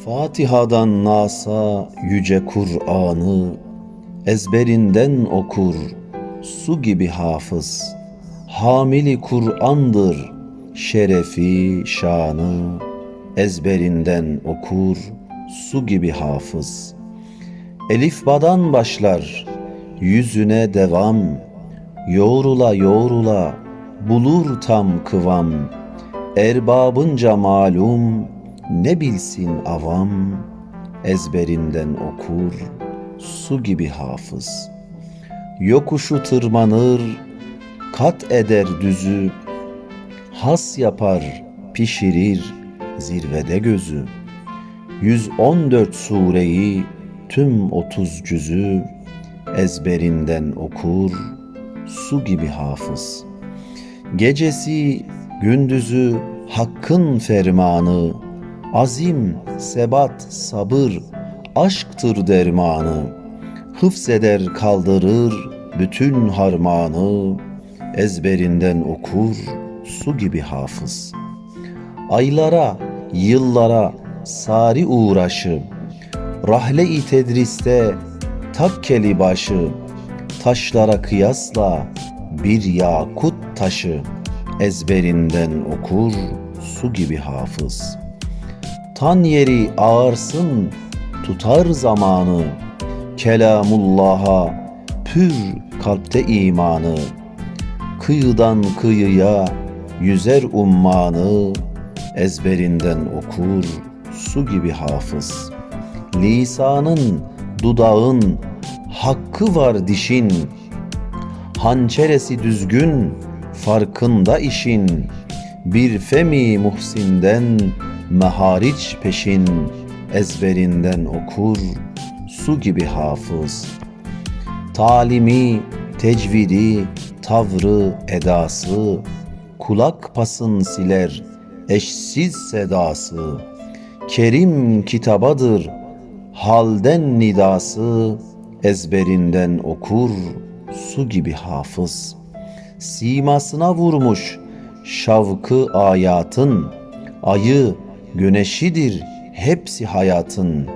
Fatiha'dan Nas'a yüce Kur'an'ı ezberinden okur su gibi hafız. Hamili Kur'an'dır şerefi şanı, ezberinden okur su gibi hafız. Elifbadan başlar yüzüne devam, yoğrula yoğrula bulur tam kıvam. Erbabınca malum ne bilsin avam, ezberinden okur su gibi hafız. Yokuşu tırmanır, kat eder düzü, has yapar, pişirir zirvede gözü. 114 sureyi, tüm 30 cüzü, ezberinden okur su gibi hafız. Gecesi gündüzü hakkın fermanı, azim, sebat, sabır, aşktır dermanı. Hıfzeder kaldırır bütün harmanı, ezberinden okur su gibi hafız. Aylara, yıllara sari uğraşı, rahle-i tedriste takkeli başı, taşlara kıyasla bir yakut taşı, ezberinden okur su gibi hafız. Tan yeri ağarsın tutar zamanı, kelamullah'a pür kalpte imanı. Kıyıdan kıyıya yüzer ummanı, ezberinden okur su gibi hafız. Lisanın, dudağın, hakkı var dişin, hançeresi düzgün, farkında işin. Bir femi muhsinden mehariç peşin, ezberinden okur su gibi hafız. Talimi, tecvidi, tavrı, edası, kulak pasın siler eşsiz sedası. Kerim kitabadır halden nidası, ezberinden okur su gibi hafız. Simasına vurmuş şavkı ayatın, ayı güneşidir hepsi hayatın.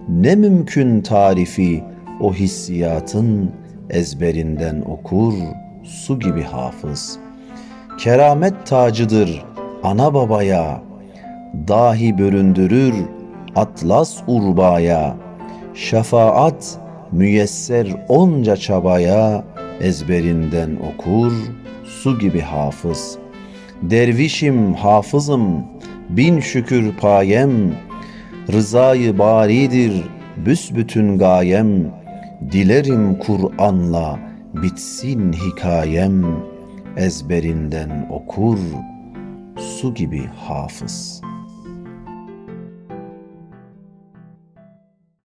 Ne mümkün tarifi o hissiyatın, ezberinden okur su gibi hafız. Keramet tacıdır ana babaya, dahi büründürür atlas urbaya. Şefaat müyesser onca çabaya, ezberinden okur su gibi hafız. Dervişim hafızım bin şükür payem, rızayı baridir büsbütün gayem. Dilerim Kur'an'la bitsin hikayem, ezberinden okur su gibi hafız.